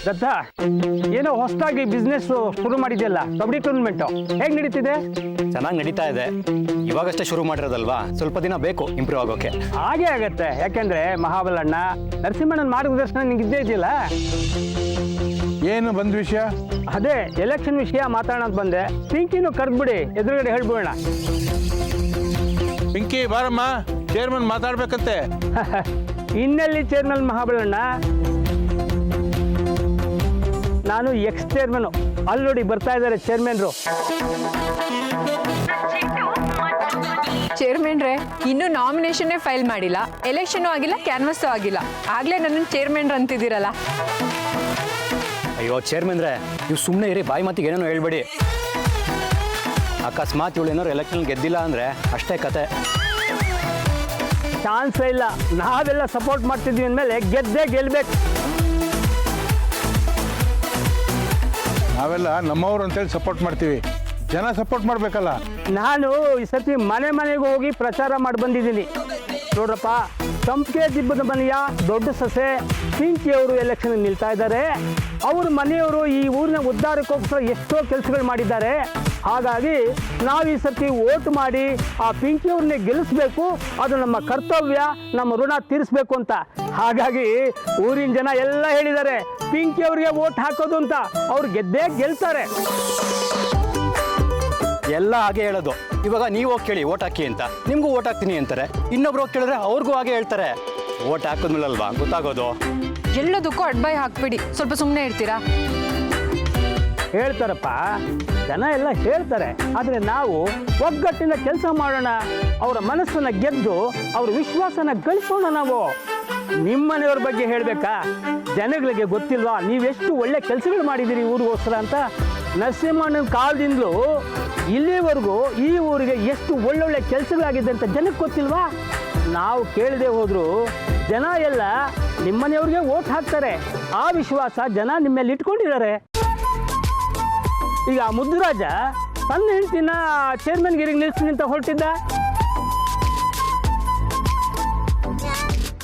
ದತ್ತ, ಏನೋ ಹೊಸದಾಗಿ ಬಿಸ್ನೆಸ್ ಶುರು ಮಾಡಿದೆಯಲ್ಲ, ಕಬಡ್ಡಿ ಟೂರ್ನಮೆಂಟು ಹೇಗೆ ನಡೀತಿದೆ? ಚೆನ್ನಾಗಿ ನಡೀತಾ ಇದೆ. ಇವಾಗಷ್ಟೇ ಶುರು ಮಾಡಿರೋದಲ್ವಾ, ಸ್ವಲ್ಪ ದಿನ ಬೇಕು ಇಂಪ್ರೂವ್ ಆಗೋಕೆ. ಹಾಗೇ ಆಗತ್ತೆ, ಯಾಕೆಂದ್ರೆ ಮಹಾಬಲಣ್ಣ ನರಸಿಂಹಣ್ಣನ ಮಾರ್ಗದರ್ಶನ ನಿಂಗೆ ಇದ್ದೇ ಇದೆಯಲ್ಲ. ಏನು ಬಂದ ವಿಷಯ? ಅದೇ ಎಲೆಕ್ಷನ್ ವಿಷಯ ಮಾತಾಡೋಣ ಬಂದೆ. ಪಿಂಕಿನೂ ಕರೆದ್ಬಿಡಿ, ಎದುರುಗಡೆ ಹೇಳ್ಬಿಡೋಣ. ಪಿಂಕಿ ಬಾರಮ್ಮ, ಚೇರ್ಮನ್ ಮಾತಾಡ್ಬೇಕಂತೆ. ಇನ್ನೆಲ್ಲಿ ಚೇರ್ಮನ್ ಮಹಾಬಲಣ್ಣ, ನಾನು ಎಕ್ಸ್ ಚೇರ್ಮನ್. ಅಲ್ಲಿ ನೋಡಿ ಬರ್ತಾ ಇದ್ದಾರೆ ಚೇರ್ಮನ್ರು. ಚೇರ್ಮನ್ರೇ, ಇನ್ನೂ ನಾಮಿನೇಷನ್ನೇ ಫೈಲ್ ಮಾಡಿಲ್ಲ, ಎಲೆಕ್ಷನ್ ಆಗಿಲ್ಲ, ಕ್ಯಾನ್ವಸ್ಸು ಆಗಿಲ್ಲ, ಆಗ್ಲೇ ನನ್ನ ಚೇರ್ಮನ್ ಅಂತಿದ್ದೀರಲ್ಲ. ಅಯ್ಯೋ ಚೇರ್ಮನ್ರೆ, ನೀವು ಸುಮ್ಮನೆ ಇರಿ, ಬಾಯಿ ಮಾತಿಗೆ ಏನೇನೋ ಹೇಳ್ಬೇಡಿ. ಅಕಸ್ಮಾತ್ ಇವಳು ಏನಾದ್ರು ಎಲೆಕ್ಷನ್ ಗೆದ್ದಿಲ್ಲ ಅಂದರೆ ಅಷ್ಟೇ ಕತೆ. ಚಾನ್ಸೇ ಇಲ್ಲ, ನಾವೆಲ್ಲ ಸಪೋರ್ಟ್ ಮಾಡ್ತಿದ್ವಿ ಅಂದಮೇಲೆ ಗೆದ್ದೇ ಗೆಲ್ಬೇಕು. ನಾವೆಲ್ಲ ನಮ್ಮವ್ರು ಅಂತೇಳಿ ಸಪೋರ್ಟ್ ಮಾಡ್ತೀವಿ, ಜನ ಸಪೋರ್ಟ್ ಮಾಡ್ಬೇಕಲ್ಲ. ನಾನು ಈ ಸತಿ ಮನೆ ಮನೆಗೆ ಹೋಗಿ ಪ್ರಚಾರ ಮಾಡಿ ಬಂದಿದ್ದೀನಿ. ನೋಡ್ರಪ್ಪ, ಸಂಪಿಗೆ ದಿಬ್ಬದ ಮನೆಯ ದೊಡ್ಡ ಸೊಸೆ ಪಿಂಕಿಯವರು ಎಲೆಕ್ಷನ್ ನಿಲ್ತಾ ಇದ್ದಾರೆ. ಅವ್ರ ಮನೆಯವರು ಈ ಊರಿನ ಉದ್ಧಾರಕ್ಕೋಸ್ಕರ ಎಷ್ಟೋ ಕೆಲಸಗಳು ಮಾಡಿದ್ದಾರೆ. ಹಾಗಾಗಿ ನಾವು ಈ ಸತಿ ವೋಟ್ ಮಾಡಿ ಆ ಪಿಂಕಿಯವ್ರನ್ನೇ ಗೆಲ್ಲಿಸ್ಬೇಕು, ಅದು ನಮ್ಮ ಕರ್ತವ್ಯ, ನಮ್ಮ ಋಣ ತೀರಿಸ್ಬೇಕು ಅಂತ. ಹಾಗಾಗಿ ಊರಿನ ಜನ ಎಲ್ಲ ಹೇಳಿದ್ದಾರೆ ಪಿಂಕಿಯವ್ರಿಗೆ ವೋಟ್ ಹಾಕೋದು ಅಂತ. ಅವ್ರು ಗೆದ್ದೇ ಗೆಲ್ತಾರೆ. ಎಲ್ಲ ಹಾಗೆ ಹೇಳೋದು. ಇವಾಗ ನೀವು ಹೋಗಿ ಕೇಳಿ ಓಟ್ ಹಾಕಿ ಅಂತ, ನಿಮಗೂ ಓಟ್ ಹಾಕ್ತೀನಿ ಅಂತಾರೆ. ಇನ್ನೊಬ್ರು ಹೋಗಿ ಕೇಳಿದ್ರೆ ಅವ್ರಿಗೂ ಹಾಗೆ ಹೇಳ್ತಾರೆ. ಓಟ್ ಹಾಕಿದ್ಮೇಲಲ್ವಾ ಗೊತ್ತಾಗೋದು. ಎಲ್ಲದಕ್ಕೂ ಅಡ್ಬಾಯ್ ಹಾಕ್ಬಿಡಿ, ಸ್ವಲ್ಪ ಸುಮ್ಮನೆ ಇರ್ತೀರಾ? ಹೇಳ್ತಾರಪ್ಪ, ಜನ ಎಲ್ಲ ಹೇಳ್ತಾರೆ. ಆದರೆ ನಾವು ಒಗ್ಗಟ್ಟಿನ ಕೆಲಸ ಮಾಡೋಣ, ಅವರ ಮನಸ್ಸನ್ನು ಗೆದ್ದು ಅವ್ರ ವಿಶ್ವಾಸನ ಗಳಿಸೋಣ. ನಾವು ನಿಮ್ಮನೆಯವ್ರ ಬಗ್ಗೆ ಹೇಳಬೇಕಾ? ಜನಗಳಿಗೆ ಗೊತ್ತಿಲ್ವಾ ನೀವೆಷ್ಟು ಒಳ್ಳೆ ಕೆಲಸಗಳು ಮಾಡಿದ್ದೀರಿ ಊರಿಗೋಸ್ಕರ ಅಂತ? ನರಸಿಂಹಣ್ಣನ ಕಾಲದಿಂದಲೂ ಇಲ್ಲಿವರೆಗೂ ಈ ಊರಿಗೆ ಎಷ್ಟು ಒಳ್ಳೊಳ್ಳೆ ಕೆಲಸಗಳಾಗಿದೆ ಅಂತ ಜನಕ್ಕೆ ಗೊತ್ತಿಲ್ವಾ? ನಾವು ಕೇಳದೆ ಹೋದ್ರು ಜನ ಎಲ್ಲ ನಿಮ್ಮನೆಯವ್ರಿಗೆ ವೋಟ್ ಹಾಕ್ತಾರೆ. ಆ ವಿಶ್ವಾಸ ಜನ ನಿಮ್ಮ ಮೇಲೆ ಇಟ್ಕೊಂಡಿದ್ದಾರೆ. ಈಗ ಮುದ್ದುರಾಜ ತನ್ನ ಹೆಂಡತಿನ ಚೇರ್ಮನ್ ಗಿರಿಗೆ ನಿಲ್ಸ್ತೀನಿ ಅಂತ ಹೊರಟಿದ್ದ.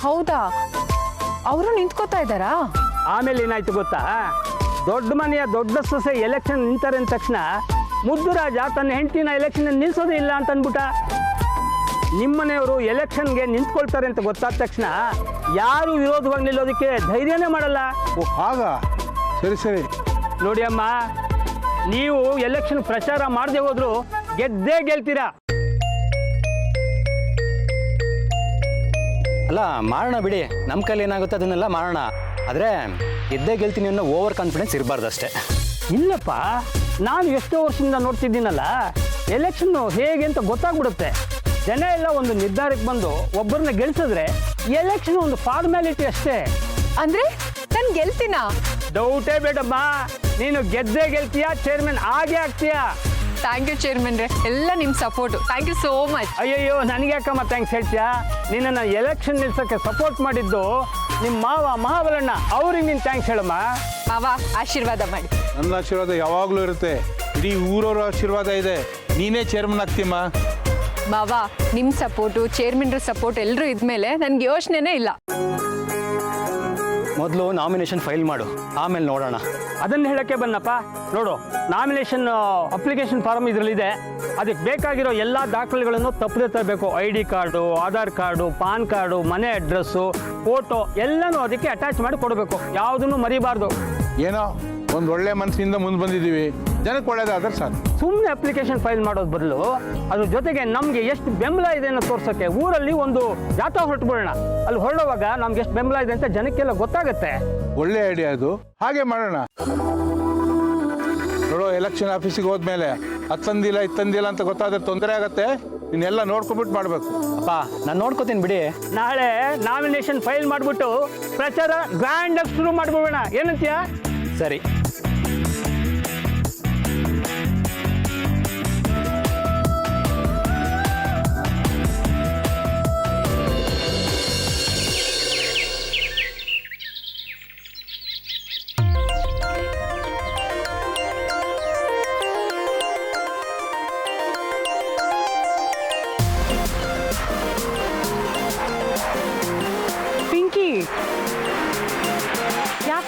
ಹೌದಾ? ಅವರು ನಿಂತ್ಕೋತಾ ಇದ್ದಾರಾ? ಆಮೇಲೆ ಏನಾಯ್ತು ಗೊತ್ತಾ? ದೊಡ್ಡ ಮನೆಯ ದೊಡ್ಡ ಸೊಸೆ ಎಲೆಕ್ಷನ್ ನಿಂತಾರೆ ಅಂದ ತಕ್ಷಣ ಮುದ್ದುರಾಜ ತನ್ನ ಹೆಂಡತಿನ ಎಲೆಕ್ಷನ್ ನಿಲ್ಸೋದೇ ಇಲ್ಲ ಅಂತ ಅಂದ್ಬಿಟ್ಟ. ನಿಮ್ಮನೆಯವರು ಎಲೆಕ್ಷನ್ಗೆ ನಿಂತ್ಕೊಳ್ತಾರೆ ಅಂತ ಗೊತ್ತಾದ ತಕ್ಷಣ ಯಾರು ವಿರೋಧವಾಗಿ ನಿಲ್ಲೋದಕ್ಕೆ ಧೈರ್ಯನೇ ಮಾಡಲ್ಲ. ಓ ಹಾಗ, ಸರಿ ಸರಿ. ನೋಡಿ ಅಮ್ಮ, ನೀವು ಎಲೆಕ್ಷನ್ ಪ್ರಚಾರ ಮಾಡದೆ ಹೋದ್ರು ಗೆದ್ದೇ ಗೆಲ್ತೀರಾ. ಅಲ್ಲ ಮಾಡೋಣ ಬಿಡಿ, ನಮ್ಮ ಕೈಲಿ ಏನಾಗುತ್ತೆ ಅದನ್ನೆಲ್ಲ ಮಾಡೋಣ. ಆದರೆ ಗೆದ್ದೇ ಗೆಲ್ತೀನಿ ಅನ್ನೋ ಓವರ್ ಕಾನ್ಫಿಡೆನ್ಸ್ ಇರಬಾರ್ದು ಅಷ್ಟೇ. ಇಲ್ಲಪ್ಪ, ನಾನು ಎಷ್ಟೋ ವರ್ಷದಿಂದ ನೋಡ್ತಿದ್ದೀನಲ್ಲ, ಎಲೆಕ್ಷನ್ನು ಹೇಗೆ ಅಂತ ಗೊತ್ತಾಗ್ಬಿಡುತ್ತೆ. ಜನ ಎಲ್ಲ ಒಂದು ನಿರ್ಧಾರಕ್ಕೆ ಬಂದು ಒಬ್ಬರನ್ನ ಗೆಲ್ಸಿದ್ರೆ ಎಲೆಕ್ಷನ್ ಒಂದು ಫಾರ್ಮ್ಯಾಲಿಟಿ ಅಷ್ಟೇ. ಅಂದ್ರೆ ನಾನು ಗೆಲ್ತೀನಾ? ಡೌಟೇ ಬೇಡಮ್ಮ, ನೀನು ಗೆದ್ದೇ ಗೆಲ್ತೀಯಾ, ಚೇರ್ಮನ್ ಆಗೇ ಆಗ್ತೀಯಾ. ಥ್ಯಾಂಕ್ ಯು ಚೇರ್ಮನ್ರೆ, ಎಲ್ಲ ನಿಮ್ಮ support. Thank you so much. ಅಯ್ಯಯ್ಯೋ, ನನಗೆ ಯಾಕಮ್ಮ ಥ್ಯಾಂಕ್ಸ್ ಹೇಳ್ತೀಯಾ? ನಿನ್ನನ್ನು ಎಲೆಕ್ಷನ್ ನಿಲ್ಸೋಕ್ಕೆ ಸಪೋರ್ಟ್ ಮಾಡಿದ್ದು ನಿಮ್ಮ ಮಾವ ಮಹಾಬಲಣ್ಣ, ಅವ್ರಿಗೆ ನೀನು ಥ್ಯಾಂಕ್ಸ್ ಹೇಳಮ್ಮ. ಮಾವ ಆಶೀರ್ವಾದ ಮಾಡಿ. ನನ್ನ ಆಶೀರ್ವಾದ ಯಾವಾಗಲೂ ಇರುತ್ತೆ, ಇಡೀ ಊರವ್ರ ಆಶೀರ್ವಾದ ಇದೆ. ನೀನೇ ಚೇರ್ಮನ್ ಆಗ್ತೀಮ್ಮ. ಮಾವ, ನಿಮ್ಮ ಸಪೋರ್ಟು, ಚೇರ್ಮನ್ರ ಸಪೋರ್ಟ್ ಎಲ್ಲರೂ ಇದ್ಮೇಲೆ ನನಗೆ ಯೋಚನೆನೇ ಇಲ್ಲ. ಮೊದಲು ನಾಮಿನೇಷನ್ ಫೈಲ್ ಮಾಡು, ಆಮೇಲೆ ನೋಡೋಣ. ಅದನ್ನು ಹೇಳೋಕ್ಕೆ ಬನ್ನಪ್ಪ. ನೋಡು, ನಾಮಿನೇಷನ್ ಅಪ್ಲಿಕೇಶನ್ ಫಾರಮ್ ಇದರಲ್ಲಿದೆ. ಅದಕ್ಕೆ ಬೇಕಾಗಿರೋ ಎಲ್ಲ ದಾಖಲೆಗಳನ್ನು ತಪ್ಪದೆ ತರಬೇಕು. ID card, Aadhaar card, PAN card, ಮನೆ ಅಡ್ರೆಸ್ಸು, ಫೋಟೋ ಎಲ್ಲನೂ ಅದಕ್ಕೆ ಅಟ್ಯಾಚ್ ಮಾಡಿ ಕೊಡಬೇಕು. ಯಾವುದನ್ನು ಮರಿಬಾರ್ದು. ಏನೋ ಒಂದು ಒಳ್ಳೆ ಮನಸ್ಸಿಂದ ಮುಂದೆ ಬಂದಿದ್ದೀವಿ, ಜನಕ್ಕೆ ಒಳ್ಳೇದಾದ್ರೆ ಸಾಕು. ಸುಮ್ಮನೆ ಅಪ್ಲಿಕೇಶನ್ ಫೈಲ್ ಮಾಡೋದು ಬದಲು ಅದ್ರ ಜೊತೆಗೆ ನಮಗೆ ಎಷ್ಟು ಬೆಂಬಲ ಇದೆ ಅನ್ನೋ ತೋರ್ಸೋಕ್ಕೆ ಊರಲ್ಲಿ ಒಂದು ಜಾಥಾ ಹೊರಟ್ಬಿಡೋಣ. ಅಲ್ಲಿ ಹೊರಡುವಾಗ ನಮ್ಗೆ ಎಷ್ಟು ಬೆಂಬಲ ಇದೆ ಅಂತ ಜನಕ್ಕೆಲ್ಲ ಗೊತ್ತಾಗುತ್ತೆ. ಒಳ್ಳೆ ಐಡಿಯಾ ಅದು, ಹಾಗೆ ಮಾಡೋಣ. ನೋಡೋ, ಎಲೆಕ್ಷನ್ ಆಫೀಸಿಗೆ ಹೋದ್ಮೇಲೆ ಹತ್ತಂದಿಲ್ಲ ಇತ್ತಂದಿಲ್ಲ ಅಂತ ಗೊತ್ತಾದ್ರೆ ತೊಂದರೆ ಆಗತ್ತೆ. ನೀನೆಲ್ಲ ನೋಡ್ಕೊಂಡ್ಬಿಟ್ಟು ಮಾಡಬೇಕು. ಅಪ್ಪ, ನಾನು ನೋಡ್ಕೋತೀನಿ ಬಿಡಿ. ನಾಳೆ ನಾಮಿನೇಷನ್ ಫೈಲ್ ಮಾಡಿಬಿಟ್ಟು ಪ್ರಚಾರ ಗ್ರ್ಯಾಂಡಾಗಿ ಶುರು ಮಾಡ್ಬಿಡೋಣ, ಏನಂತೀಯ? ಸರಿ.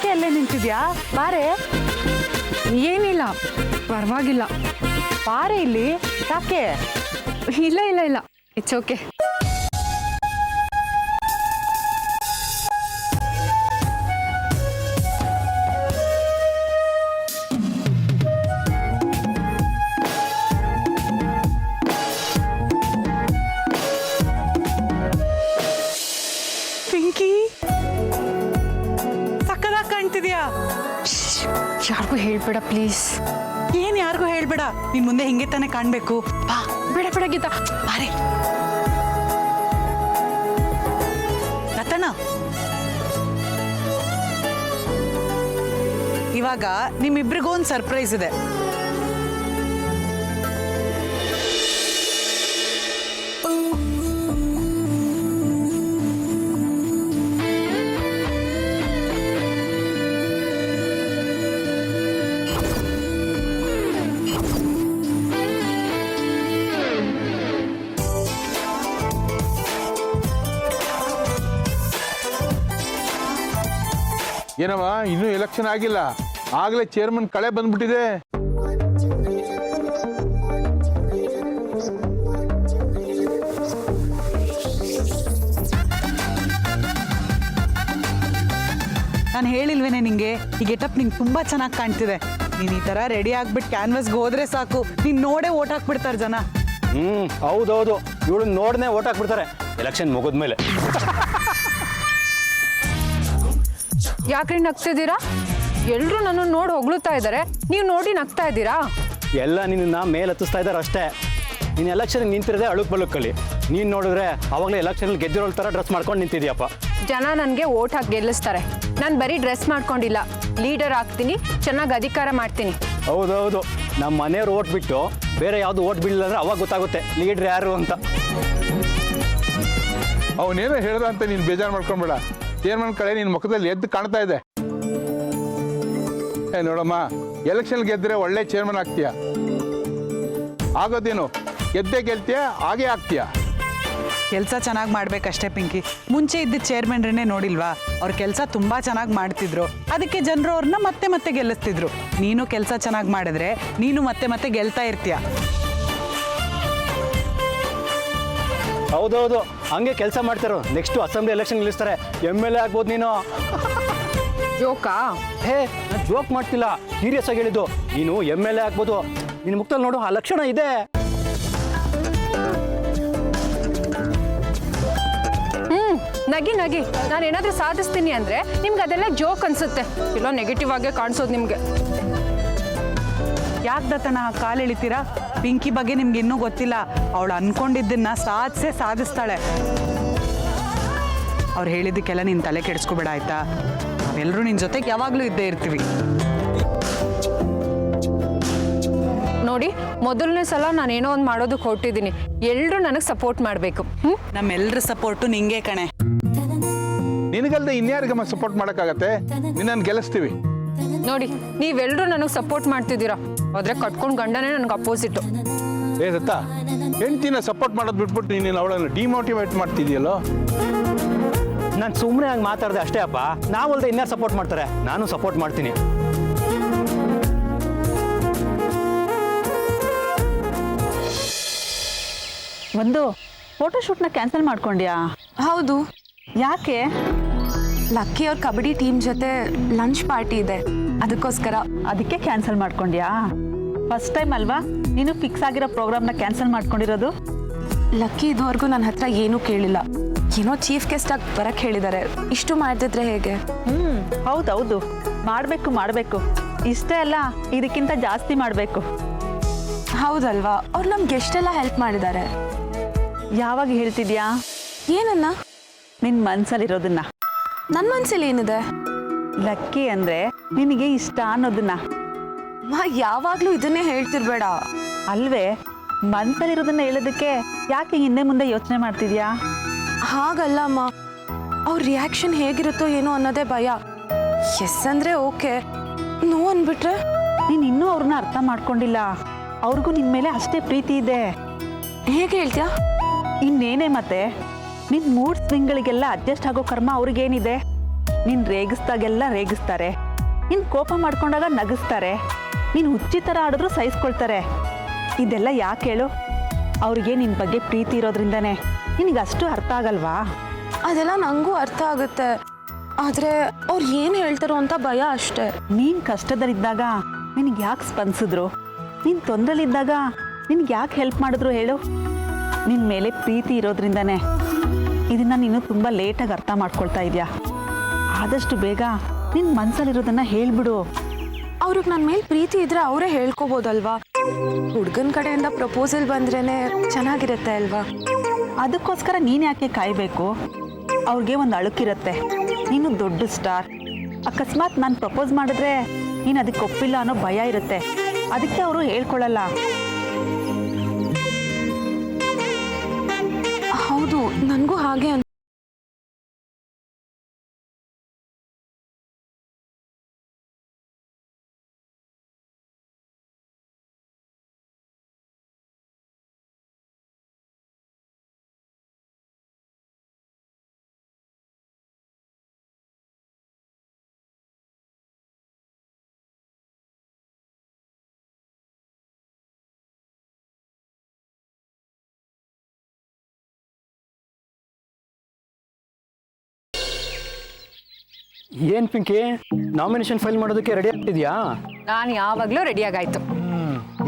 ಯಾಕೆ ಅಲ್ಲೇ ನಿಂತಿದ್ಯಾ? ಬಾರೆ. ಏನಿಲ್ಲ, ಪರವಾಗಿಲ್ಲ. ಬಾರೆ ಇಲ್ಲಿ. ಯಾಕೆ? ಇಲ್ಲ ಇಲ್ಲ ಇಲ್ಲ, ಇಟ್ಸ್ ಓಕೆ. ಪಿಂಕಿ, ಸಕ್ಕದಾಗಿ ಕಾಣ್ತಿದ್ಯಾ. ಯಾರಿಗೂ ಹೇಳ್ಬೇಡ ಪ್ಲೀಸ್. ಏನ್ ಯಾರಿಗೂ ಹೇಳ್ಬೇಡ, ನಿನ್ ಮುಂದೆ ಹಿಂಗೆ ತಾನೇ ಕಾಣ್ಬೇಕು. ಬಾ. ಬೇಡ ಬೇಡ ಗೀತಾ, ಬಾರೆ. ರತನ, ಇವಾಗ ನಿಮ್ಮಿಬ್ರಿಗೂ ಒಂದು ಸರ್ಪ್ರೈಸ್ ಇದೆ. ಏನಮ್ಮ ಇನ್ನೂ ಎಲೆಕ್ಷನ್ ಆಗಿಲ್ಲ, ಆಗ್ಲೇ ಚೇರ್ಮನ್ ಕಳೆ ಬಂದ್ಬಿಟ್ಟಿದೆ. ನಾನು ಹೇಳಿಲ್ವೇನೆ ನಿಂಗೆ, ಈ ಗೆಟಪ್ ನಿಂಗೆ ತುಂಬಾ ಚೆನ್ನಾಗಿ ಕಾಣ್ತಿದೆ. ನೀನ್ ಈ ತರ ರೆಡಿ ಆಗ್ಬಿಟ್ಟು ಕ್ಯಾನ್ವಾಸ್ಗೆ ಹೋದ್ರೆ ಸಾಕು, ನೀನ್ ನೋಡೇ ಓಟ್ ಹಾಕ್ಬಿಡ್ತಾರೆ ಜನ. ಹೌದೌದು, ಇವಳು ನೋಡನೆ ಓಟ್ ಹಾಕ್ಬಿಡ್ತಾರೆ ಎಲೆಕ್ಷನ್ ಮುಗಿದ್ಮೇಲೆ. ಯಾಕ್ರಿ ನಗ್ತಿದ್ದೀರಾ? ಎಲ್ರು ನನ್ನ ನೋಡಿ ಹೊಗಳುತ್ತಾ ಇದ್ದಾರೆ, ನೀವು ನೋಡಿ ನಗ್ತಾ ಇದ್ದೀರಾ? ಎಲ್ಲ ನಿನ್ನ ಮೇಲೆ ಹತ್ತಿಸ್ತಾ ಇದ್ದಾರೆ ಅಷ್ಟೇ. ನೀನು ಎಲೆಕ್ಷನ್ ನಿಂತಿರದೆ ಅಳುಕ್ ಬಳುಕಲ್ಲಿ. ನೀನು ನೋಡಿದ್ರೆ ಅವಾಗಲೇ ಎಲೆಕ್ಷನಲ್ಲಿ ಗೆದ್ದಿರೋಳ ಥರ ಡ್ರೆಸ್ ಮಾಡ್ಕೊಂಡು ನಿಂತಿದ್ಯಪ್ಪ. ಜನ ನನಗೆ ಓಟ್ ಹಾಕಿ ಗೆಲ್ಲಿಸ್ತಾರೆ. ನಾನು ಬರೀ ಡ್ರೆಸ್ ಮಾಡ್ಕೊಂಡಿಲ್ಲ, ಲೀಡರ್ ಆಗ್ತೀನಿ, ಚೆನ್ನಾಗಿ ಅಧಿಕಾರ ಮಾಡ್ತೀನಿ. ಹೌದೌದು, ನಮ್ಮ ಮನೆಯವ್ರು ಓಟ್ ಬಿಟ್ಟು ಬೇರೆ ಯಾವುದು ಓಟ್ ಬಿಡಲಿಲ್ಲ ಅಂದ್ರೆ ಅವಾಗ ಗೊತ್ತಾಗುತ್ತೆ ಲೀಡ್ರ್ ಯಾರು ಅಂತ. ಅವನೇನೋ ಹೇಳ್ದ ಅಂತ ನೀನು ಬೇಜಾರು ಮಾಡ್ಕೊಂಬೇಡ. ಚೇರ್ಮನ್ ಕಳೆ ನಿನ್ನ ಮುಖದಲ್ಲಿ ಎದ್ದು ಕಾಣ್ತಾ ಇದೆ. ನೋಡಮ್ಮ, ಎಲೆಕ್ಷನ್ ಗೆದ್ದರೆ ಒಳ್ಳೆ ಚೇರ್ಮನ್ ಆಗ್ತೀಯ. ಆಗೋದೇನು, ಗೆದ್ದೇ ಗೆಲ್ತೀಯ, ಹಾಗೆ ಆಗ್ತೀಯ. ಕೆಲಸ ಚೆನ್ನಾಗಿ ಮಾಡ್ಬೇಕಷ್ಟೇ ಪಿಂಕಿ. ಮುಂಚೆ ಇದ್ದ ಚೇರ್ಮನ್ರನ್ನೇ ನೋಡಿಲ್ವಾ, ಅವ್ರ ಕೆಲಸ ತುಂಬಾ ಚೆನ್ನಾಗಿ ಮಾಡ್ತಿದ್ರು, ಅದಕ್ಕೆ ಜನರು ಅವ್ರನ್ನ ಮತ್ತೆ ಮತ್ತೆ ಗೆಲ್ಲಿಸ್ತಿದ್ರು. ನೀನು ಕೆಲಸ ಚೆನ್ನಾಗಿ ಮಾಡಿದ್ರೆ ನೀನು ಮತ್ತೆ ಮತ್ತೆ ಗೆಲ್ತಾ ಇರ್ತೀಯ. ಹೌದೌದು, ಹಂಗೆ ಕೆಲಸ ಮಾಡ್ತಾರೋ. ನೆಕ್ಸ್ಟ್ ಅಸೆಂಬ್ಲಿ ಎಲೆಕ್ಷನ್ ನಿಲ್ಲಿಸ್ತಾರೆ, MLA ಆಗ್ಬೋದು ನೀನು. ಜೋಕಾ? ಹೇ, ನಾನು ಜೋಕ್ ಮಾಡ್ತಿಲ್ಲ, ಸೀರಿಯಸ್ ಆಗಿ ಹೇಳಿದ್ದು. ನೀನು MLA ಆಗ್ಬೋದು. ನಿನ್ನ ಮುಖದಲ್ಲಿ ನೋಡು, ಆ ಲಕ್ಷಣ ಇದೆ. ನಗಿ ನಗಿ. ನಾನು ಏನಾದರೂ ಸಾಧಿಸ್ತೀನಿ ಅಂದರೆ ನಿಮ್ಗೆ ಅದೆಲ್ಲ ಜೋಕ್ ಅನ್ಸುತ್ತೆ, ಇಲ್ಲ ನೆಗೆಟಿವ್ ಆಗೇ ಕಾಣಿಸೋದು ನಿಮಗೆ. ಯಾಕೆ ದತ್ತನ ಕಾಲು ಎಳಿತೀರಾ? ಪಿಂಕಿ ಬಗ್ಗೆ ನಿಮ್ಗೆ ಇನ್ನೂ ಗೊತ್ತಿಲ್ಲ. ಅವಳು ಅನ್ಕೊಂಡಿದ್ದನ್ನ ಸಾಧಿಸ್ತಾಳೆ. ಅವ್ರು ಹೇಳಿದ್ದಕ್ಕೆಲ್ಲ ನೀನು ತಲೆ ಕೆಡಿಸ್ಕೋಬೇಡ ಆಯ್ತಾ? ನಾವೆಲ್ಲರೂ ನಿನ್ನ ಜೊತೆಗೆ ಯಾವಾಗಲೂ ಇದ್ದೇ ಇರ್ತೀವಿ. ನೋಡಿ, ಮೊದಲನೇ ಸಲ ನಾನೇನೋ ಒಂದು ಮಾಡೋದಕ್ಕೆ ಹೊರಟಿದ್ದೀನಿ. ಎಲ್ಲರೂ ನನಗೆ ಸಪೋರ್ಟ್ ಮಾಡಬೇಕು. ನಮ್ಮೆಲ್ಲರ ಸಪೋರ್ಟು ನಿಂಗೆ ಕಣೆ. ನಿನಗಲ್ದೆ ಇನ್ಯಾರಿಗಮ್ಮ ಸಪೋರ್ಟ್ ಮಾಡೋಕ್ಕಾಗತ್ತೆ? ನಿನ್ನನ್ನು ಗೆಲ್ಲಿಸ್ತೀವಿ. ನೋಡಿ, ನೀವೆಲ್ಲರೂ ನನಗೆ ಸಪೋರ್ಟ್ ಮಾಡ್ತಿದ್ದೀರಾ, ಆದರೆ ಕಟ್ಕೊಂಡು ಗಂಡನೇ ನನಗೆ ಅಪೋಸಿಟ್ಟು. ಏ ದತ್ತ, ಹೆಂಡ್ತಿನ ಸಪೋರ್ಟ್ ಮಾಡೋದು ಬಿಟ್ಬಿಟ್ಟು ನೀನು ಅವಳನ್ನು ಡಿಮೋಟಿವೇಟ್ ಮಾಡ್ತಿದ್ಯಲ್ಲೋ. ನಾನು ಸುಮ್ಮನೆ ಹಂಗೆ ಮಾತಾಡಿದೆ ಅಷ್ಟೇ ಅಪ್ಪ. ನಾವಲ್ದೆ ಇನ್ಯಾರು ಸಪೋರ್ಟ್ ಮಾಡ್ತಾರೆ? ನಾನು ಸಪೋರ್ಟ್ ಮಾಡ್ತೀನಿ. ಒಂದು ಫೋಟೋಶೂಟ್ನ ಕ್ಯಾನ್ಸಲ್ ಮಾಡ್ಕೊಂಡ್ಯಾ? ಹೌದು. ಯಾಕೆ? ಲಕ್ಕಿ ಅವ್ರ ಕಬಡ್ಡಿ ಟೀಮ್ ಜೊತೆ ಲಂಚ್ ಪಾರ್ಟಿ ಇದೆ, ಅದಕ್ಕೋಸ್ಕರ. ಅದಕ್ಕೆ ಕ್ಯಾನ್ಸಲ್ ಮಾಡ್ಕೊಂಡ್ಯಾ? ಫಸ್ಟ್ ಟೈಮ್ ಅಲ್ವಾ ನೀನು ಫಿಕ್ಸ್ ಆಗಿರೋ ಪ್ರೋಗ್ರಾಮ್ನ ಕ್ಯಾನ್ಸಲ್ ಮಾಡ್ಕೊಂಡಿರೋದು? ಲಕ್ಕಿ ಇದುವರೆಗೂ ನನ್ನ ಹತ್ರ ಏನೂ ಕೇಳಿಲ್ಲ. ಏನೋ ಚೀಫ್ ಗೆಸ್ಟ್ ಆಗಿ ಬರಕ್ಕೆ ಹೇಳಿದ್ದಾರೆ. ಇಷ್ಟು ಮಾಡ್ತಿದ್ರೆ ಹೇಗೆ? ಹೌದೌದು, ಮಾಡಬೇಕು. ಇಷ್ಟೇ ಅಲ್ಲ, ಇದಕ್ಕಿಂತ ಜಾಸ್ತಿ ಮಾಡಬೇಕು. ಹೌದಲ್ವಾ? ಅವ್ರು ನಮ್ಗೆ ಎಷ್ಟೆಲ್ಲ ಹೆಲ್ಪ್ ಮಾಡಿದ್ದಾರೆ. ಯಾವಾಗ ಹೇಳ್ತಿದ್ಯಾ? ಏನನ್ನ? ನಿನ್ನ ಮನಸ್ಸಲ್ಲಿರೋದನ್ನ. ನನ್ನ ಮನಸ್ಸಲ್ಲಿ ಏನಿದೆ? ಲಕ್ಕಿ ಅಂದರೆ ನಿನಗೆ ಇಷ್ಟ ಅನ್ನೋದನ್ನ. ಯಾವಾಗಲೂ ಇದನ್ನೇ ಹೇಳ್ತಿರ್ಬೇಡ. ಅಲ್ವೇ, ಮನಸ್ಸಲ್ಲಿರೋದನ್ನ ಹೇಳೋದಕ್ಕೆ ಯಾಕೆ ಹಿಂದೆ ಮುಂದೆ ಯೋಚನೆ ಮಾಡ್ತಿದ್ಯಾ? ಹಾಗಲ್ಲ ಅಮ್ಮ, ಅವ್ರ ರಿಯಾಕ್ಷನ್ ಹೇಗಿರುತ್ತೋ ಏನೋ ಅನ್ನೋದೇ ಭಯ. ಎಸ್ ಅಂದರೆ ಓಕೆ, ನೋ ಅಂದ್ಬಿಟ್ರೆ? ನೀನು ಇನ್ನೂ ಅವ್ರನ್ನ ಅರ್ಥ ಮಾಡ್ಕೊಂಡಿಲ್ಲ. ಅವ್ರಿಗೂ ನಿನ್ನ ಮೇಲೆ ಅಷ್ಟೇ ಪ್ರೀತಿ ಇದೆ. ಹೇಗೆ ಹೇಳ್ತೀಯಾ? ಇನ್ನೇನೇ ಮತ್ತೆ, ನಿನ್ನ ಮೂಡ್ ಸ್ವಿಂಗ್ಗಳಿಗೆಲ್ಲ ಅಡ್ಜಸ್ಟ್ ಆಗೋ ಕರ್ಮ ಅವ್ರಿಗೇನಿದೆ? ನೀನು ರೇಗಿಸ್ದಾಗೆಲ್ಲ ರೇಗಿಸ್ತಾರೆ, ನೀನು ಕೋಪ ಮಾಡ್ಕೊಂಡಾಗ ನಗಿಸ್ತಾರೆ, ನೀನು ಹುಚ್ಚಿ ಥರ ಆಡಿದ್ರು ಸಹಿಸ್ಕೊಳ್ತಾರೆ. ಇದೆಲ್ಲ ಯಾಕೆ ಹೇಳು? ಅವ್ರಿಗೆ ನಿನ್ನ ಬಗ್ಗೆ ಪ್ರೀತಿ ಇರೋದ್ರಿಂದನೇ. ನಿನಗೆ ಅಷ್ಟು ಅರ್ಥ ಆಗಲ್ವಾ? ಅದೆಲ್ಲ ನನಗೂ ಅರ್ಥ ಆಗುತ್ತೆ, ಆದರೆ ಅವ್ರು ಏನು ಹೇಳ್ತಾರೋ ಅಂತ ಭಯ ಅಷ್ಟೇ. ನೀನು ಕಷ್ಟದಲ್ಲಿದ್ದಾಗ ನಿನಗೆ ಯಾಕೆ ಸ್ಪಂದಿಸಿದ್ರು? ನೀನು ತೊಂದರೆಲಿದ್ದಾಗ ನಿನಗೆ ಯಾಕೆ ಹೆಲ್ಪ್ ಮಾಡಿದ್ರು ಹೇಳು? ನಿನ್ನ ಮೇಲೆ ಪ್ರೀತಿ ಇರೋದ್ರಿಂದನೇ ಇದನ್ನು ನೀನು ತುಂಬ ಲೇಟಾಗಿ ಅರ್ಥ ಮಾಡ್ಕೊಳ್ತಾ ಇದೆಯಾ. ಆದಷ್ಟು ಬೇಗ ನಿನ್ನ ಮನಸ್ಸಲ್ಲಿರೋದನ್ನು ಹೇಳಿಬಿಡು. ಅವ್ರಿಗೆ ನನ್ನ ಮೇಲೆ ಪ್ರೀತಿ ಇದ್ರೆ ಅವರೇ ಹೇಳ್ಕೊಬೋದಲ್ವಾ? ಹುಡುಗನ ಕಡೆಯಿಂದ ಪ್ರಪೋಸಲ್ ಬಂದ್ರೇ ಚೆನ್ನಾಗಿರುತ್ತೆ ಅಲ್ವಾ? ಅದಕ್ಕೋಸ್ಕರ ನೀನು ಯಾಕೆ ಕಾಯಬೇಕು? ಅವ್ರಿಗೆ ಒಂದು ಅಳುಕಿರುತ್ತೆ, ನೀನು ದೊಡ್ಡ ಸ್ಟಾರ್. ಅಕಸ್ಮಾತ್ ನಾನು ಪ್ರಪೋಸ್ ಮಾಡಿದ್ರೆ ನೀನು ಅದಕ್ಕೆ ಒಪ್ಪಿಲ್ಲ ಅನ್ನೋ ಭಯ ಇರುತ್ತೆ, ಅದಕ್ಕೆ ಅವರು ಹೇಳ್ಕೊಳ್ಳಲ್ಲ. ಹೌದು, ನನಗೂ ಹಾಗೆ ಏನು ಪಿಂಕಿ, ನಾಮಿನೇಷನ್ ಫೈಲ್ ಮಾಡೋದಕ್ಕೆ ರೆಡಿ ಆಗ್ತಿದ್ಯಾ? ನಾನು ಯಾವಾಗಲೂ ರೆಡಿಯಾಗಾಯ್ತು.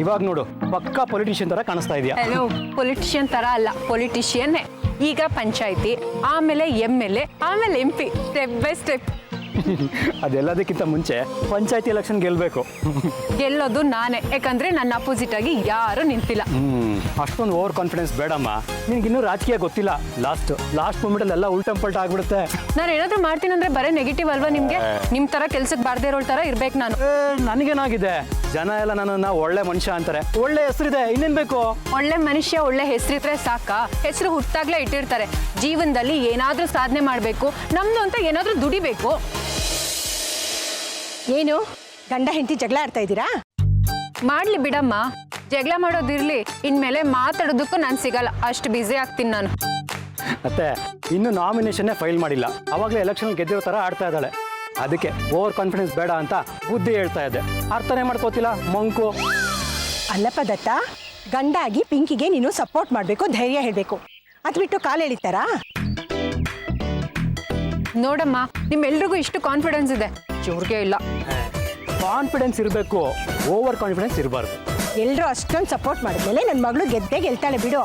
ಇವಾಗ ನೋಡು, ಪಕ್ಕಾ ಪೊಲಿಟಿಷಿಯನ್ ಥರ ಕಾಣಿಸ್ತಾ ಇದೆಯಾ? ಹಲೋ, ಪೊಲಿಟಿಷಿಯನ್ ಥರ ಅಲ್ಲ, ಪೊಲಿಟಿಷಿಯನ್ನೇ. ಈಗ ಪಂಚಾಯಿತಿ, ಆಮೇಲೆ MLA, ಆಮೇಲೆ MP, ಸ್ಟೆಪ್ ಬೈ ಸ್ಟೆಪ್. ಅದೆಲ್ಲದಕ್ಕಿಂತ ಮುಂಚೆ ಪಂಚಾಯತಿ ಎಲೆಕ್ಷನ್ ಗೆಲ್ಲಬೇಕು. ಗೆಲ್ಲೋದು ನಾನೇ, ಯಾಕಂದ್ರೆ ನನ್ನ ಅಪೋಸಿಟ್ ಆಗಿ ಯಾರು ನಿಂತಿಲ್ಲ. ಅಷ್ಟೊಂದು ಓವರ್ ಕಾನ್ಫಿಡೆನ್ಸ್ ಬೇಡಮ್ಮ. ನಿನ್ಗಿನ್ನೂ ರಾಜಕೀಯ ಗೊತ್ತಿಲ್ಲ. ಲಾಸ್ಟ್ ಮೂಮೆಂಟಲ್ಲಿ ಎಲ್ಲ ಉಲ್ಟಂಪಲ್ಟ ಆಗ್ಬಿಡುತ್ತೆ. ನಾನು ಏನಾದರೂ ಮಾಡ್ತೀನಂದ್ರೆ ಬರೀ ನೆಗೆಟಿವ್ ಅಲ್ವಾ ನಿಮಗೆ? ನಿಮ್ಮ ಥರ ಕೆಲ್ಸಕ್ಕೆ ಬಾರ್ದೇ ಇರೋ ಥರ ಇರ್ಬೇಕು ನಾನು. ನನಗೇನಾಗಿದೆ, ಜನ ಎಲ್ಲ ನನ್ನನ್ನು ಒಳ್ಳೆ ಮನುಷ್ಯ ಅಂತಾರೆ, ಒಳ್ಳೆ ಹೆಸರಿದೆ, ಇನ್ನೇನು ಬೇಕು? ಒಳ್ಳೆ ಮನುಷ್ಯ ಒಳ್ಳೆ ಹೆಸರಿದ್ರೆ ಸಾಕಾ? ಹೆಸರು ಹುಟ್ಟಾಗ್ಲೇ ಇಟ್ಟಿರ್ತಾರೆ. ಜೀವನದಲ್ಲಿ ಏನಾದರೂ ಸಾಧನೆ ಮಾಡಬೇಕು, ನಮ್ದು ಅಂತ ಏನಾದರೂ ದುಡಿಬೇಕು. ಏನು ಗಂಡ ಹೆಂಡತಿ ಜಗಳ ಆಡ್ತಾ ಇದ್ದೀರಾ? ಮಾಡ್ಲಿ ಬಿಡಮ್ಮ, ಜಗಳ ಮಾಡೋದಿರ್ಲಿ. ಇನ್ಮೇಲೆ ಮಾತಾಡೋದಕ್ಕೂ ನಾನು ಸಿಗಲ್ಲ, ಅಷ್ಟು ಬ್ಯುಸಿ ಆಗ್ತೀನಿ ನಾನು. ಮತ್ತೆ ಇನ್ನು ನಾಮಿನೇಷನ್ನೇ ಫೈಲ್ ಮಾಡಿಲ್ಲ, ಅವಾಗಲೇ ಎಲೆಕ್ಷನ್ ಗೆದ್ದಿರೋ ಥರ ಆಡ್ತಾ ಇದ್ದಾಳೆ. ಅದಕ್ಕೆ ಓವರ್ ಕಾನ್ಫಿಡೆನ್ಸ್ ಬೇಡ ಅಂತ ಬುದ್ಧಿ ಹೇಳ್ತಾ ಇದ್ದೆ. ಅರ್ಥನೇ ಮಾಡ್ಕೋತಿಲ್ಲ ಮಂಕು. ಅಲ್ಲಪ್ಪ ದತ್ತ, ಗಂಡ ಆಗಿ ಪಿಂಕಿಗೆ ನೀನು ಸಪೋರ್ಟ್ ಮಾಡಬೇಕು, ಧೈರ್ಯ ಹೇಳಬೇಕು. ಅದು ಬಿಟ್ಟು ಕಾಲು ಎಳಿತಾರಾ? ನೋಡಮ್ಮ, ನಿಮ್ಮೆಲ್ರಿಗೂ ಇಷ್ಟು ಕಾನ್ಫಿಡೆನ್ಸ್ ಇದೆ, ಇವ್ರಿಗೆ ಇಲ್ಲ. ಕಾನ್ಫಿಡೆನ್ಸ್ ಇರಬೇಕು, ಓವರ್ ಕಾನ್ಫಿಡೆನ್ಸ್ ಇರಬಾರ್ದು. ಎಲ್ಲರೂ ಅಷ್ಟೊಂದು ಸಪೋರ್ಟ್ ಮಾಡಿದ್ಮೇಲೆ ನನ್ನ ಮಗಳು ಗೆದ್ದೇ ಗೆಲ್ತಾಳೆ ಬಿಡು.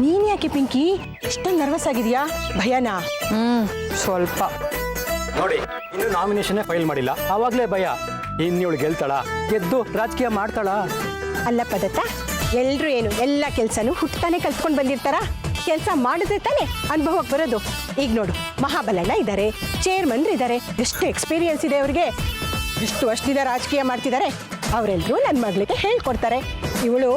ನೀನ್ ಯಾಕೆ ಪಿಂಕಿ ಇಷ್ಟೊಂದು ನರ್ವಸ್ ಆಗಿದೆಯಾ? ಭಯನಾ? ಸ್ವಲ್ಪ. ನೋಡಿ, ಇನ್ನು ನಾಮಿನೇಷನ್ನೇ ಫೈಲ್ ಮಾಡಿಲ್ಲ, ಆವಾಗಲೇ ಭಯ. ಇನ್ನಿವಳು ಗೆಲ್ತಾಳ, ಗೆದ್ದು ರಾಜಕೀಯ ಮಾಡ್ತಾಳ? ಅಲ್ಲಪ್ಪ ದತ್ತ, ಎಲ್ರು ಏನು ಎಲ್ಲ ಕೆಲಸನೂ ಹುಟ್ಟಾನೆ ಕಲ್ತ್ಕೊಂಡು ಬಂದಿರ್ತಾರ? ಕೆಲಸ ಮಾಡಿದ್ರೆ ತಾನೇ ಅನುಭವಕ್ಕೆ ಬರೋದು. ಈಗ ನೋಡು, ಮಹಾಬಲಣ್ಣ ಇದ್ದಾರೆ, ಚೇರ್ಮನ್ ಇದ್ದಾರೆ, ಎಷ್ಟು ಎಕ್ಸ್ಪೀರಿಯನ್ಸ್ ಇದೆ ಅವ್ರಿಗೆ. ಇಷ್ಟು ವರ್ಷದಿಂದ ರಾಜಕೀಯ ಮಾಡ್ತಿದ್ದಾರೆ. ಅವರೆಲ್ಲರೂ ನನ್ನ ಮಗಳಿಗೆ ಹೇಳ್ಕೊಡ್ತಾರೆ. ಇವಳು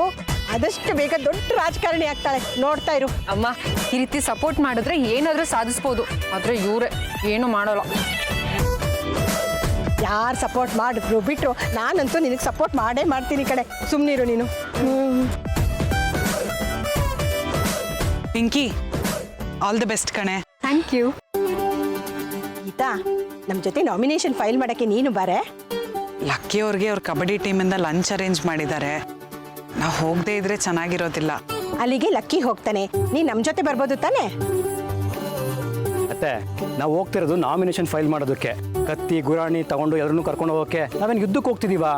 ಆದಷ್ಟು ಬೇಗ ದೊಡ್ಡ ರಾಜಕಾರಣಿ ಆಗ್ತಾಳೆ, ನೋಡ್ತಾ ಇರು. ಅಮ್ಮ, ಈ ರೀತಿ ಸಪೋರ್ಟ್ ಮಾಡಿದ್ರೆ ಏನಾದರೂ ಸಾಧಿಸ್ಬೋದು, ಆದರೆ ಇವರೇ ಏನು ಮಾಡೋಲ್ಲ. ಯಾರು ಸಪೋರ್ಟ್ ಮಾಡಿದ್ರು ಬಿಟ್ಟರು ನಾನಂತೂ ನಿನಗೆ ಸಪೋರ್ಟ್ ಮಾಡೇ ಮಾಡ್ತೀನಿ ಕಡೆ. ಸುಮ್ಮನಿರು ನೀನು. ಪಿಂಕಿ, ಆಲ್ ದಿ ಬೆಸ್ಟ್ ಕಣೆ. Thank you. ಗೀತಾ, ನಮ್ಮ ಜೊತೆ ನಾಮಿನೇಷನ್ ಫೈಲ್ ಮಾಡೋಕ್ಕೆ ನೀನು ಬಾರೆ. ಲಕ್ಕಿ ಅವ್ರಿಗೆ ಅವ್ರ ಕಬಡ್ಡಿ ಟೀಮಿಂದ ಲಂಚ್ ಅರೇಂಜ್ ಮಾಡಿದ್ದಾರೆ. ನಾವು ಹೋಗದೆ ಇದ್ರೆ ಚೆನ್ನಾಗಿರೋದಿಲ್ಲ. ಅಲ್ಲಿಗೆ ಲಕ್ಕಿ ಹೋಗ್ತಾನೆ, ನೀನು ನಮ್ಮ ಜೊತೆ ಬರ್ಬೋದು ತಾನೇ? ಮತ್ತೆ ನಾವು ಹೋಗ್ತಿರೋದು ನಾಮಿನೇಷನ್ ಫೈಲ್ ಮಾಡೋದಕ್ಕೆ. ಕತ್ತಿ ಗುರಾಣಿ ತಗೊಂಡು ಎಲ್ಲರನ್ನೂ ಕರ್ಕೊಂಡು ಹೋಗೋಕೆ ನಾವೇನು ಯುದ್ಧಕ್ಕೆ ಹೋಗ್ತಿದೀವಾ?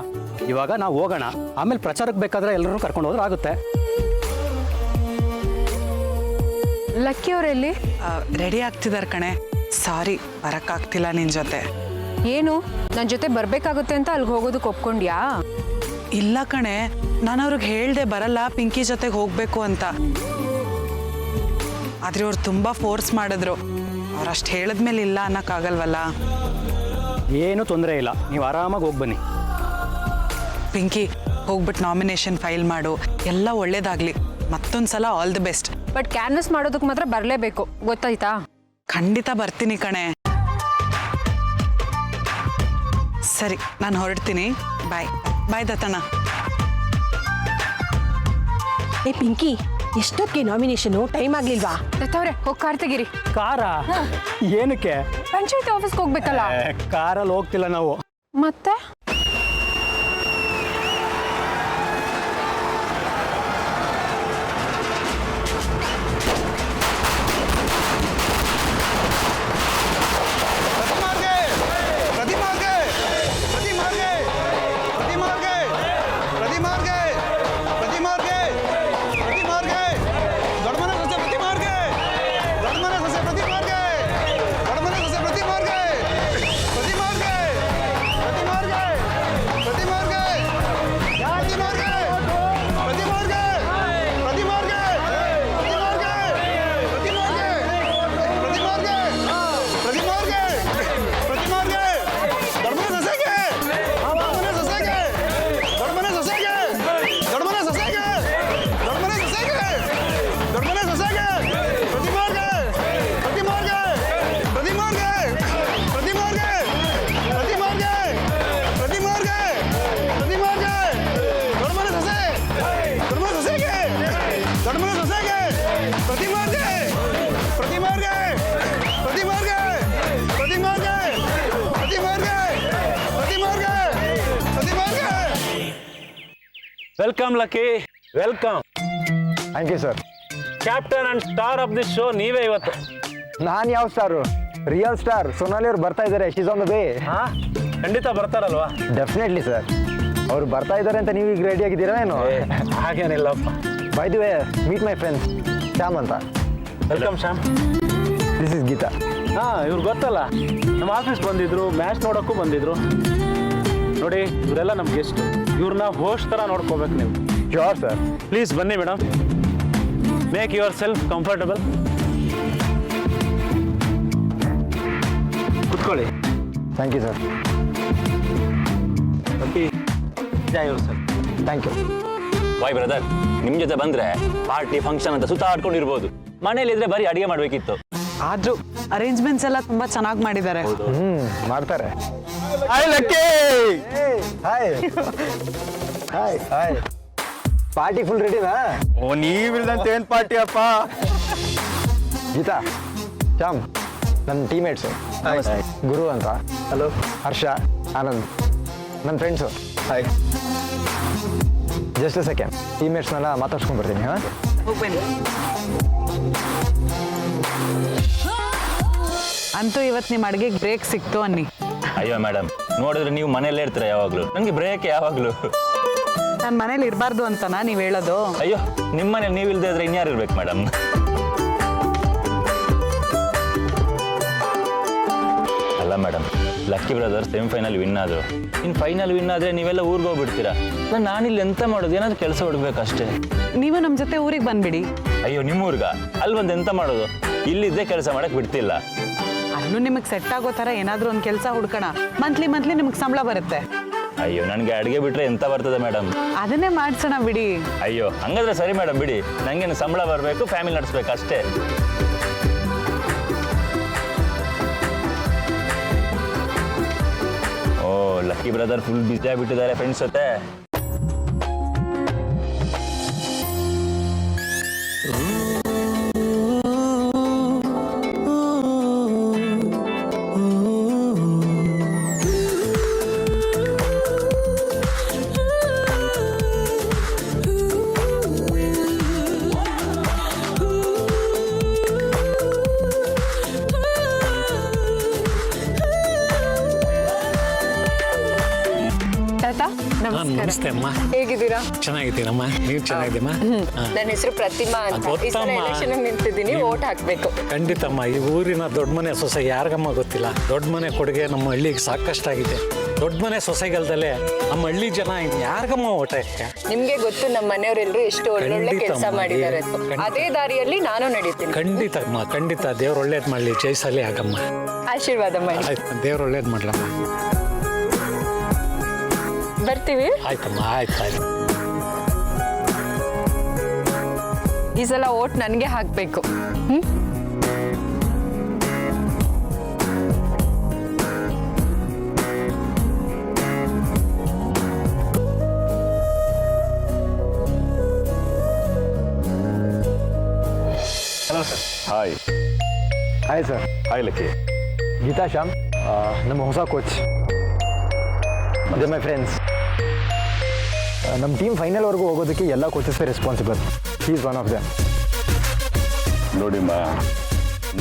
ಇವಾಗ ನಾವು ಹೋಗೋಣ, ಆಮೇಲೆ ಪ್ರಚಾರಕ್ಕೆ ಬೇಕಾದ್ರೆ ಎಲ್ಲರನ್ನೂ ಕರ್ಕೊಂಡು ಹೋದ್ರೆ ಆಗುತ್ತೆ. ಲಕ್ಕಿ ಅವರೆಲ್ಲಿ? ರೆಡಿ ಆಗ್ತಿದ್ದಾರೆ ಕಣೆ. ಸಾರಿ, ಬರೋಕ್ಕಾಗ್ತಿಲ್ಲ ನಿನ್ನ ಜೊತೆ. ಏನು, ನನ್ನ ಜೊತೆ ಬರಬೇಕಾಗುತ್ತೆ ಅಂತ ಅಲ್ಲಿಗೆ ಹೋಗೋದಕ್ಕೆ ಒಪ್ಕೊಂಡ್ಯಾ? ಇಲ್ಲ ಕಣೆ, ನಾನು ಅವ್ರಿಗೆ ಹೇಳ್ದೆ ಬರಲ್ಲ, ಪಿಂಕಿ ಜೊತೆಗೆ ಹೋಗಬೇಕು ಅಂತ. ಆದರೆ ಅವ್ರು ತುಂಬ ಫೋರ್ಸ್ ಮಾಡಿದ್ರು. ಅವ್ರು ಅಷ್ಟು ಹೇಳಿದ್ಮೇಲೆ ಇಲ್ಲ ಅನ್ನೋಕ್ಕಾಗಲ್ವಲ್ಲ. ಏನೂ ತೊಂದರೆ ಇಲ್ಲ, ನೀವು ಆರಾಮಾಗಿ ಹೋಗಿ ಬನ್ನಿ. ಪಿಂಕಿ, ಹೋಗ್ಬಿಟ್ಟು ನಾಮಿನೇಷನ್ ಫೈಲ್ ಮಾಡು, ಎಲ್ಲ ಒಳ್ಳೇದಾಗಲಿ. ಮತ್ತೊಂದು ಸಲ all the best. But canvass ಮಾಡೋದಕ್ಕೆ ಮಾತ್ರ ಬರಲೇಬೇಕು, ಗೊತ್ತಾಯ್ತಾ? ಖಂಡಿತ ಬರ್ತೀನಿ ಕಣೆ. ಸರಿ, ನಾನು ಹೊರಡ್ತೀನಿ. ಬಾಯ್ ಬಾಯ್ ದತ್ತಣ್ಣ. ಏ ಪಿಂಕಿ, ಎಷ್ಟೊತ್ತಿಗೆ ನಾಮಿನೇಷನು ಟೈಮ್ ಆಗ್ಲಿಲ್ವಾ? ದತ್ತವ್ರೆ ಹೋಗಿ ಕಾರ್ ತೆಗೀರಿ. ಕಾರ ಏನಕ್ಕೆ? ಪಂಚಾಯತ್ ಆಫೀಸ್ಗೆ ಹೋಗ್ಬೇಕಲ್ಲ. ಕಾರಲ್ಲಿ ಹೋಗ್ತಿಲ್ಲ ನಾವು. ಮತ್ತೆ welcome Lucky, welcome. Thank you sir. Captain and star of the show ನೀವೇ ಇವತ್ತು. ನಾನು ಯಾವ ಸ್ಟಾರು? ರಿಯಲ್ ಸ್ಟಾರ್ ಸೊನಾಲಿ ಅವ್ರು ಬರ್ತಾ ಇದ್ದಾರೆ. She's on the way. ಹಾ, ಖಂಡಿತ ಬರ್ತಾರಲ್ವಾ? Definitely sir. ಅವ್ರು ಬರ್ತಾ ಇದ್ದಾರೆ ಅಂತ ನೀವು ಈಗ ರೆಡಿ ಆಗಿದ್ದೀರಾ ಏನು? ಹಾಗೇನಿಲ್ಲಪ್ಪ. By the way, meet my friends, Shyam ಅಂತ. Welcome Shyam. This is Geeta. ಹಾ, ಇವ್ರು ಗೊತ್ತಲ್ಲ, ನಮ್ಮ ಆಫೀಸ್ ಬಂದಿದ್ರು, ಮ್ಯಾಚ್ ನೋಡೋಕ್ಕೂ ಬಂದಿದ್ರು. ನೋಡಿ, ಇವರೆಲ್ಲ ನಮ್ಮ ಗೆಸ್ಟ್. ಇವ್ರನ್ನ ಹೋಸ್ಟ್ ಥರ ನೋಡ್ಕೋಬೇಕು ನೀವು. Sure sir. ಪ್ಲೀಸ್ ಬನ್ನಿ madam. Make yourself comfortable. ಕುತ್ಕೊಳ್ಳಿ. Thank you sir. Okay, Joy ಅವ್ರು ಸರ್. Thank you. ಬಾಯ್ ಬ್ರದರ್, ನಿಮ್ ಜೊತೆ ಬಂದ್ರೆ ಪಾರ್ಟಿ ಫಂಕ್ಷನ್ ಅಂತ ಸುತ್ತಾಡ್ಕೊಂಡಿರ್ಬೋದು. ಮನೇಲಿದ್ರೆ ಬರೀ ಅಡಿಗೆ ಮಾಡ್ಬೇಕಿತ್ತು. ಆದ್ರೂ ಅರೇಂಜ್ಮೆಂಟ್ಸ್ ಎಲ್ಲ ತುಂಬಾ ಚೆನ್ನಾಗಿ ಮಾಡಿದ್ದಾರೆ. ಮಾಡ್ತಾರೆ. Hi lucky. Hi hi hi. Party full ರೆಡಿನಾ? ಓ, ನೀವಿಲ್ದಂತೆ ಏನ್ ಪಾರ್ಟಿ ಅಪ್ಪ. ಗೀತಾ, ಶ್ಯಾಮ್ ನನ್ನ ಟೀಮೇಟ್ಸು. ಗುರು ಅಂತ. ಹಲೋ. ಹರ್ಷ, ಆನಂದ್ ನನ್ನ ಫ್ರೆಂಡ್ಸು. ಹಾಯ್. ಜಸ್ಟ್ ಸೆಕೆಂಡ್, ಟೀಮೇಟ್ಸ್ನೆಲ್ಲ ಮಾತಾಡ್ಸ್ಕೊಂಡು ಬರ್ತೀನಿ. ಹಾಂ, ಹೋಗ್ಬನ್ನಿ. ಅಂತೂ ಇವತ್ತು ನಿಮ್ಮ ಅಡುಗೆಗೆ ಬ್ರೇಕ್ ಸಿಕ್ತು ಅನ್ನಿ. ಅಯ್ಯೋ ಮೇಡಮ್, ನೋಡಿದ್ರೆ ನೀವು ಮನೇಲೇ ಇರ್ತೀರ ಯಾವಾಗ್ಲೂ. ನಂಗೆ ಬ್ರೇಕ್ ಯಾವಾಗ್ಲೂ. ನನ್ನ ಮನೇಲಿ ಇರಬಾರ್ದು ಅಂತನಾ ನೀವು ಹೇಳೋದು? ಅಯ್ಯೋ, ನಿಮ್ಮ ಮನೇಲಿ ನೀವು ಇಲ್ದೇ ಇದ್ರೆ ಇನ್ಯಾರು ಇರ್ಬೇಕು ಮೇಡಮ್? ಅಲ್ಲ madam, lucky brother semifinal win ಆದ್ರು. ಇನ್ನು ಫೈನಲ್ ವಿನ್ ಆದ್ರೆ ನೀವೆಲ್ಲ ಊರಿಗೆ ಹೋಗ್ಬಿಡ್ತೀರಾ. ನಾನಿಲ್ಲಿ ಎಂತ ಮಾಡೋದು? ಏನಾದ್ರು ಕೆಲಸ ಹುಡುಕ್ಬೇಕಷ್ಟೇ. ನೀವು ನಮ್ಮ ಜೊತೆ ಊರಿಗೆ ಬಂದ್ಬಿಡಿ. ಅಯ್ಯೋ, ನಿಮ್ಮೂರ್ಗ ಅಲ್ಲಿ ಬಂದು ಎಂತ ಮಾಡೋದು? ಇಲ್ಲಿದ್ದೇ ಕೆಲಸ ಮಾಡಕ್ ಬಿಡ್ತಿಲ್ಲ. ಅಲ್ಲೂ ನಿಮಗೆ ಸೆಟ್ ಆಗೋ ಥರ ಏನಾದರೂ ಒಂದು ಕೆಲಸ ಹುಡ್ಕೋಣ. ಮಂತ್ಲಿ ನಿಮಗೆ ಸಂಬಳ ಬರುತ್ತೆ. ಅಯ್ಯೋ, ನನಗೆ ಅಡುಗೆ ಬಿಟ್ರೆ ಎಂತ ಬರ್ತದೆ ಮೇಡಮ್? ಅದನ್ನೇ ಮಾಡ್ಸೋಣ ಬಿಡಿ. ಅಯ್ಯೋ, ಹಂಗಾದ್ರೆ ಸರಿ ಮೇಡಮ್, ಬಿಡಿ. ನಂಗೇನು ಸಂಬಳ ಬರಬೇಕು, ಫ್ಯಾಮಿಲಿ ನಡೆಸ್ಬೇಕು ಅಷ್ಟೇ. ಓ, ಲಕ್ಕಿ ಬ್ರದರ್ ಫುಲ್ ಬಿಸಿ ಆಗಿಬಿಟ್ಟಿದ್ದಾರೆ ಫ್ರೆಂಡ್ಸ್ ಜೊತೆ. ನಮಸ್ತೆ ಅಮ್ಮ. ಹೇಗಿದ್ದೀರಾ? ಚೆನ್ನಾಗಿದ್ದೀನಮ್ಮ. ನೀವು ಚೆನ್ನಾಗಿದ್ದೀಮ್ಮ? ನನ್ನ ಹೆಸರು ಪ್ರತಿಮಾ ಅಂತ. ಈ ಸಲ ಎಲೆಕ್ಷನ್ ನಿಂತಿದ್ದೀನಿ, ವೋಟ್ ಹಾಕ್ಬೇಕು. ಖಂಡಿತಮ್ಮ. ಈ ಊರಿನ ದೊಡ್ಡ ಮನೆ ಸೊಸೆ ಯಾರಿಗಮ್ಮ ಗೊತ್ತಿಲ್ಲ. ದೊಡ್ಡ ಮನೆ ಕೊಡುಗೆ ನಮ್ಮ ಹಳ್ಳಿಗೆ ಸಾಕಷ್ಟಾಗಿದೆ. ದೊಡ್ಡ ಮನೆ ಸೊಸೆಗಲ್ದಲ್ಲೇ ನಮ್ಮ ಹಳ್ಳಿ ಜನ ಯಾರಿಗಮ್ಮ ಓಟ್ ಹಾಕ್ಯ? ನಿಮ್ಗೆ ಗೊತ್ತು, ನಮ್ಮ ಮನೆಯವರೆಲ್ಲರೂ ಎಷ್ಟು ಒಳ್ಳೊಳ್ಳೆ ಕೆಲಸ ಮಾಡಿದ್ದಾರೆ. ಅದೇ ದಾರಿಯಲ್ಲಿ ನಾನು ನಡೀತೀನಿ. ಖಂಡಿತಮ್ಮ, ಖಂಡಿತ. ದೇವ್ರು ಒಳ್ಳೇದು ಮಾಡಲಿ, ಜೈಸಲಿ ಆಗಮ್ಮ. ಆಶೀರ್ವಾದ ಮಾಡಿ. ಆಯ್ತು, ದೇವ್ರು ಒಳ್ಳೇದು ಮಾಡ್ಲಮ್ಮ. ಬರ್ತೀವಿ. ಆಯ್ತಮ್ಮ, ಆಯ್ತು. ಈ ಸಲ ವೋಟ್ ನನಗೆ ಹಾಕ್ಬೇಕು. Hi sir. Hi Lucky. Geetha Shyam ನಮ್ಮ ಹೊಸ ಕೋಚ್. ಅದೇ ಮೈ ಫ್ರೆಂಡ್ಸ್. ನಮ್ಮ ಟೀಮ್ ಫೈನಲ್ವರೆಗೂ ಹೋಗೋದಕ್ಕೆ ಎಲ್ಲ ಕೋಚಸ್ಸೇ responsible. He is one of them. ನೋಡಿಮ್ಮ,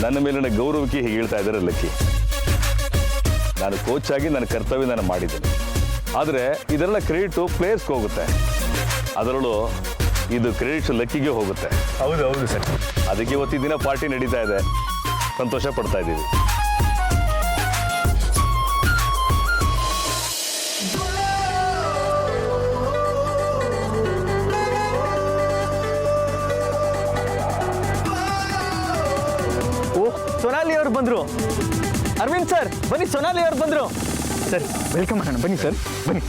ನನ್ನ ಮೇಲಿನ ಗೌರವಕ್ಕೆ ಹೀಗೆ ಹೇಳ್ತಾ ಇದ್ದಾರೆ ಲಕ್ಕಿ. ನಾನು ಕೋಚ್ ಆಗಿ ನನ್ನ ಕರ್ತವ್ಯ ನಾನು ಮಾಡಿದ್ದೇನೆ. ಆದರೆ ಇದೆಲ್ಲ ಕ್ರೆಡಿಟು ಪ್ಲೇಯರ್ಸ್ಗೆ ಹೋಗುತ್ತೆ. ಅದರಲ್ಲೂ ಇದು ಕ್ರೆಡಿಟ್ಸ್ ಲಕ್ಕಿಗೆ ಹೋಗುತ್ತೆ. ಹೌದು ಸರ್. ಅದಕ್ಕೆ ಇವತ್ತಿನ ದಿನ ಪಾರ್ಟಿ ನಡೀತಾ ಇದೆ, ಸಂತೋಷ ಪಡ್ತಾ ಇದ್ದೀವಿ. ಸೊನಾಲಿ ಅವ್ರು ಬಂದರು. ಅರವಿಂದ್ ಸರ್ ಬನ್ನಿ, ಸೊನಾಲಿ ಅವ್ರು ಬಂದರು. ಸರ್ ವೆಲ್ಕಮ್ ಮಾಡೋಣ, ಬನ್ನಿ ಸರ್ ಬನ್ನಿ.